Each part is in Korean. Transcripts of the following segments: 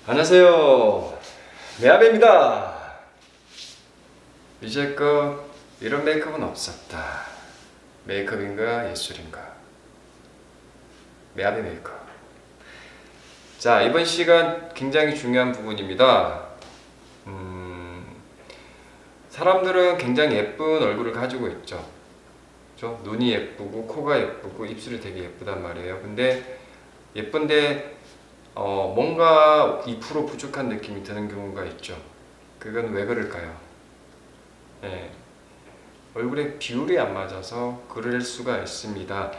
안녕하세요. 메아베입니다. 이제껏 이런 메이크업은 없었다. 메이크업인가 예술인가? 메아베 메이크업. 자, 이번 시간 굉장히 중요한 부분입니다. 사람들은 굉장히 예쁜 얼굴을 가지고 있죠. 그렇죠? 눈이 예쁘고 코가 예쁘고 입술이 되게 예쁘단 말이에요. 근데 예쁜데 뭔가 2% 부족한 느낌이 드는 경우가 있죠. 그건 왜 그럴까요? 네, 얼굴의 비율이 안 맞아서 그럴 수가 있습니다.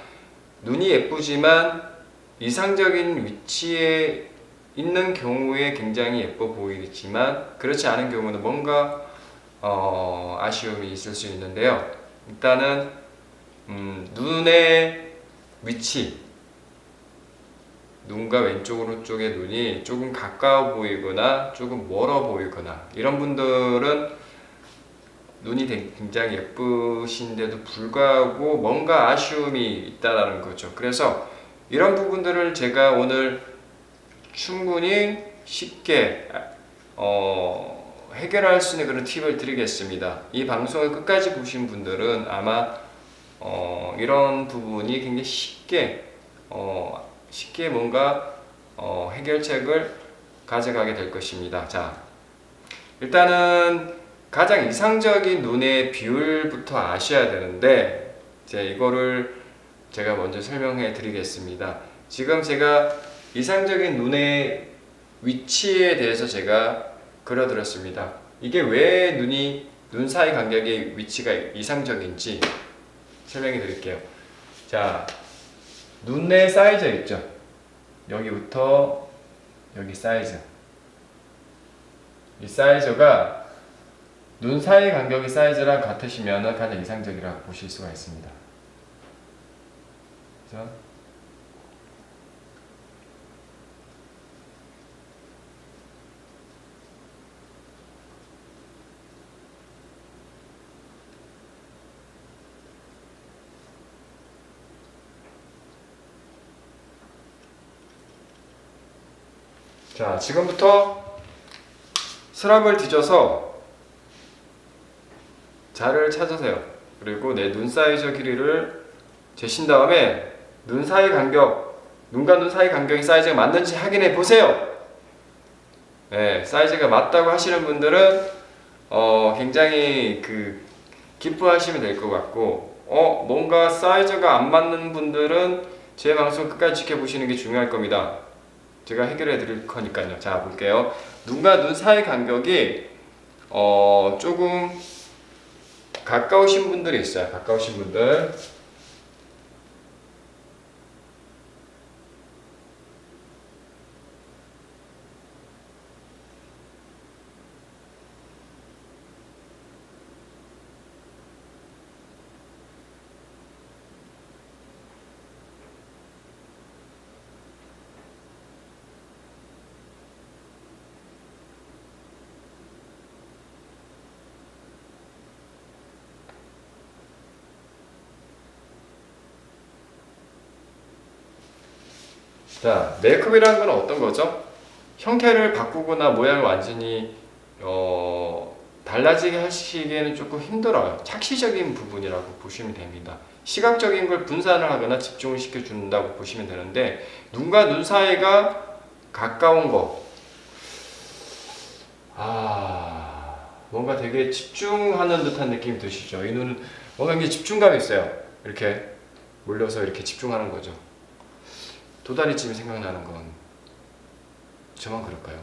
눈이 예쁘지만 이상적인 위치에 있는 경우에 굉장히 예뻐 보이지만 그렇지 않은 경우는 뭔가 아쉬움이 있을 수 있는데요. 일단은 눈의 위치, 눈과 왼쪽 오른쪽의 눈이 조금 가까워 보이거나 조금 멀어 보이거나 이런 분들은 눈이 굉장히 예쁘신데도 불구하고 뭔가 아쉬움이 있다라는 거죠. 그래서 이런 부분들을 제가 오늘 충분히 쉽게 해결할 수 있는 그런 팁을 드리겠습니다. 이 방송을 끝까지 보신 분들은 아마 이런 부분이 굉장히 쉽게 뭔가 해결책을 가져가게 될 것입니다. 자, 일단은 가장 이상적인 눈의 비율부터 아셔야 되는데 이거를 제가 먼저 설명해 드리겠습니다. 지금 제가 이상적인 눈의 위치에 대해서 제가 그려드렸습니다. 이게 왜 눈 사이 간격의 위치가 이상적인지 설명해 드릴게요. 자, 눈의 사이즈 있죠? 여기부터 여기 사이즈. 이 사이즈가 눈 사이 간격의 사이즈랑 같으시면 가장 이상적이라고 보실 수가 있습니다. 그래서 자, 지금부터 스랍을 뒤져서 자를 찾으세요. 그리고 내 눈 사이즈 길이를 재신 다음에 눈과 눈 사이 간격의 사이즈가 맞는지 확인해 보세요. 네, 사이즈가 맞다고 하시는 분들은 굉장히 기뻐하시면 될 것 같고 뭔가 사이즈가 안 맞는 분들은 제 방송 끝까지 지켜보시는 게 중요할 겁니다. 제가 해결해 드릴 거니까요. 자, 볼게요. 눈과 눈 사이 간격이 조금 가까우신 분들이 있어요. 가까우신 분들. 자, 메이크업이라는 건 어떤 거죠? 형태를 바꾸거나 모양을 완전히 달라지게 하시기에는 조금 힘들어요. 착시적인 부분이라고 보시면 됩니다. 시각적인 걸 분산을 하거나 집중을 시켜준다고 보시면 되는데 눈과 눈 사이가 가까운 거 뭔가 되게 집중하는 듯한 느낌이 드시죠? 이 눈은 뭔가 굉장히 집중감이 있어요. 이렇게 몰려서 이렇게 집중하는 거죠. 도다리찜이 생각나는 건 저만 그럴까요?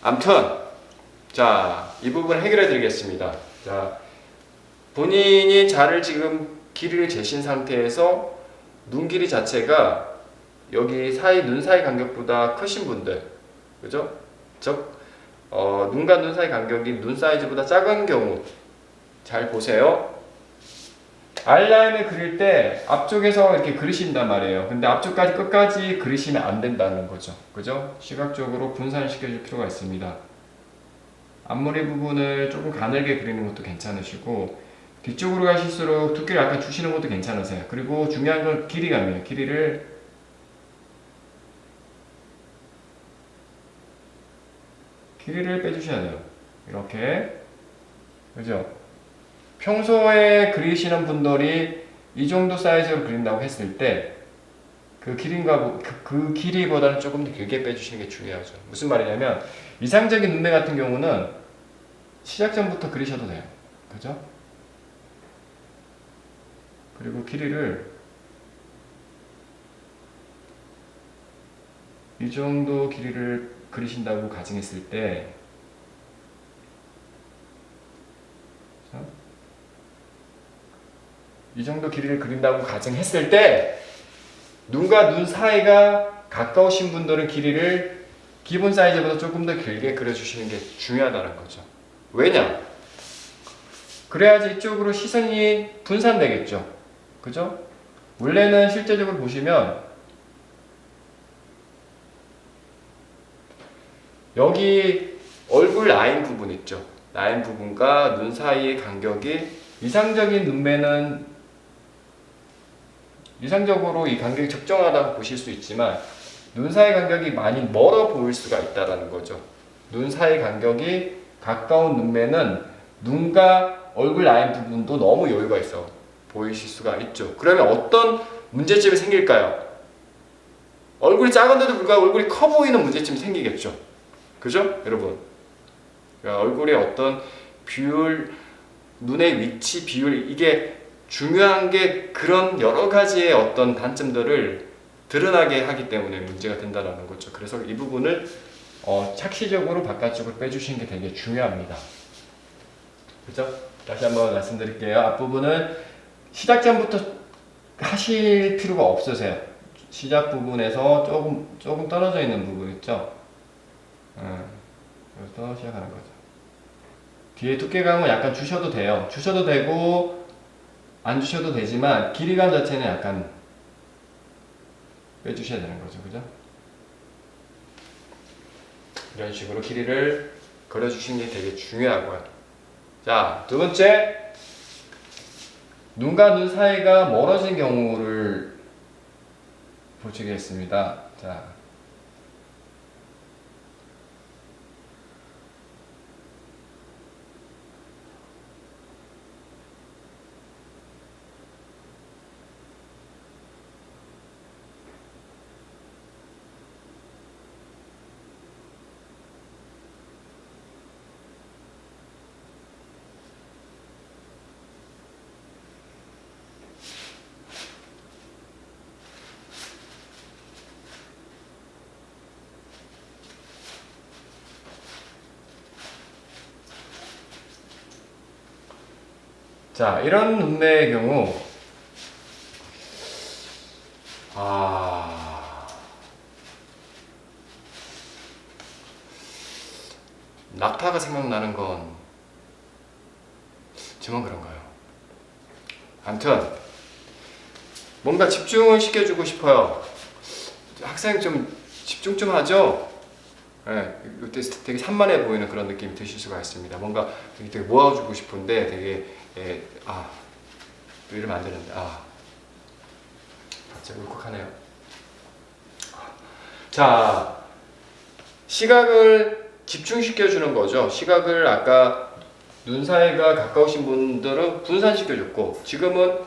암튼 자, 이 부분 해결해 드리겠습니다. 자, 본인이 자를 지금 길이를 재신 상태에서 눈 길이 자체가 여기 눈 사이 간격보다 크신 분들, 그죠? 즉 눈과 눈 사이 간격이 눈 사이즈보다 작은 경우 잘 보세요. 아이라인을 그릴 때 앞쪽에서 이렇게 그리신단 말이에요. 근데 앞쪽까지 끝까지 그리시면 안 된다는 거죠. 그죠? 시각적으로 분산시켜 줄 필요가 있습니다. 앞머리 부분을 조금 가늘게 그리는 것도 괜찮으시고 뒤쪽으로 가실수록 두께를 약간 주시는 것도 괜찮으세요. 그리고 중요한 건 길이감이에요. 길이를 길이를 빼주셔야 돼요. 이렇게. 그죠? 평소에 그리시는 분들이 이 정도 사이즈로 그린다고 했을 때 그 길이가 그 길이보다는 조금 더 길게 빼주시는 게 중요하죠. 무슨 말이냐면 이상적인 눈매 같은 경우는 시작 전부터 그리셔도 돼요. 그죠? 그리고 길이를 이 정도 길이를 그리신다고 가정했을 때 이 정도 길이를 그린다고 가정했을 때 눈과 눈 사이가 가까우신 분들은 길이를 기본 사이즈보다 조금 더 길게 그려주시는 게 중요하다는 거죠. 왜냐? 그래야지 이쪽으로 시선이 분산되겠죠. 그죠? 원래는 실제적으로 보시면 여기 얼굴 라인 부분 있죠. 라인 부분과 눈 사이의 간격이 이상적으로 이 간격이 적정하다고 보실 수 있지만 눈 사이 간격이 많이 멀어 보일 수가 있다는 거죠. 눈 사이 간격이 가까운 눈매는 눈과 얼굴 라인 부분도 너무 여유가 있어 보이실 수가 있죠. 그러면 어떤 문제점이 생길까요? 얼굴이 작은데도 불구하고 얼굴이 커 보이는 문제점이 생기겠죠. 그죠? 여러분. 그러니까 얼굴의 어떤 비율, 눈의 위치 비율, 이게 중요한 게 그런 여러 가지의 어떤 단점들을 드러나게 하기 때문에 문제가 된다는 거죠. 그래서 이 부분을 착시적으로 바깥쪽으로 빼주시는 게 되게 중요합니다. 그죠? 다시 한번 말씀드릴게요. 앞부분은 시작 전부터 하실 필요가 없으세요. 시작 부분에서 조금 떨어져 있는 부분 있죠? 여기서 시작하는 거죠. 뒤에 두께감은 약간 주셔도 돼요. 주셔도 되고 안 주셔도 되지만 길이감 자체는 약간 빼주셔야 되는 거죠. 그죠? 이런 식으로 길이를 그려주시는 게 되게 중요하고요. 자, 두 번째, 눈과 눈 사이가 멀어진 경우를 보시겠습니다. 자, 이런 눈매의 경우, 낙타가 생각나는 건 저만 그런가요? 아무튼 뭔가 집중을 시켜주고 싶어요. 학생 좀 집중 좀 하죠? 네, 이때 되게 산만해 보이는 그런 느낌이 드실 수가 있습니다. 뭔가 되게 모아주고 싶은데 되게 또 이러면 안 되는데 갑자기 울컥하네요. 자, 시각을 집중시켜주는 거죠. 시각을 아까 눈 사이가 가까우신 분들은 분산시켜줬고 지금은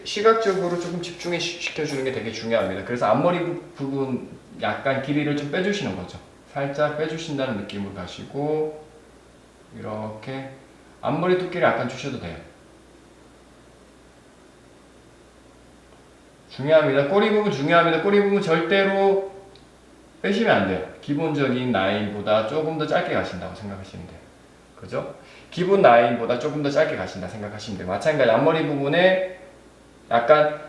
시각적으로 조금 집중시켜주는 게 되게 중요합니다. 그래서 앞머리 부분 약간 길이를 좀 빼주시는 거죠. 살짝 빼주신다는 느낌으로 가시고 이렇게 앞머리 두께를 약간 주셔도 돼요. 중요합니다. 꼬리 부분 중요합니다. 꼬리 부분 절대로 빼시면 안 돼요. 기본적인 라인보다 조금 더 짧게 가신다고 생각하시면 돼요. 그죠? 기본 라인보다 조금 더 짧게 가신다 생각하시면 돼요. 마찬가지 앞머리 부분에 약간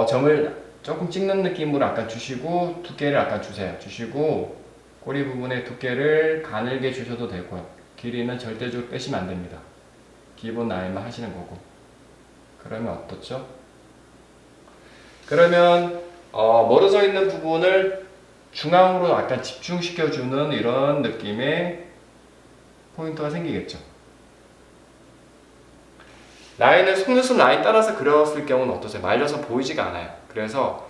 점을 조금 찍는 느낌으로 약간 주시고 두께를 약간 주시고 꼬리 부분의 두께를 가늘게 주셔도 되고요. 길이는 절대적으로 빼시면 안 됩니다. 기본 라인만 하시는 거고. 그러면 어떻죠? 그러면 멀어져 있는 부분을 중앙으로 약간 집중시켜주는 이런 느낌의 포인트가 생기겠죠. 라인을 속눈썹 라인 따라서 그렸을 경우는 어떠세요? 말려서 보이지가 않아요. 그래서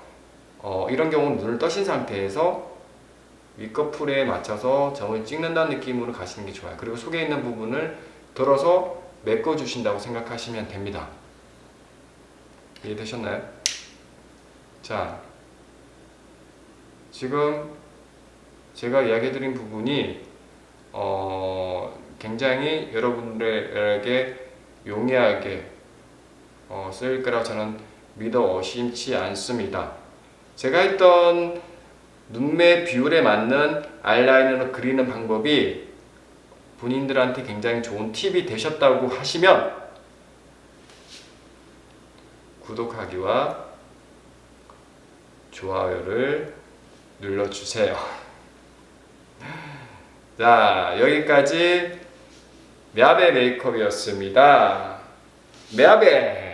이런 경우는 눈을 떠신 상태에서 윗꺼풀에 맞춰서 점을 찍는다는 느낌으로 가시는 게 좋아요. 그리고 속에 있는 부분을 들어서 메꿔주신다고 생각하시면 됩니다. 이해되셨나요? 자, 지금 제가 이야기해드린 부분이 굉장히 여러분들에게 용이하게 쓰일 거라고 저는 믿어 의심치 않습니다. 제가 했던 눈매 비율에 맞는 아이라인으로 그리는 방법이 본인들한테 굉장히 좋은 팁이 되셨다고 하시면 구독하기와 좋아요를 눌러주세요. 자, 여기까지 мя베 메이크업이었습니다. мя베!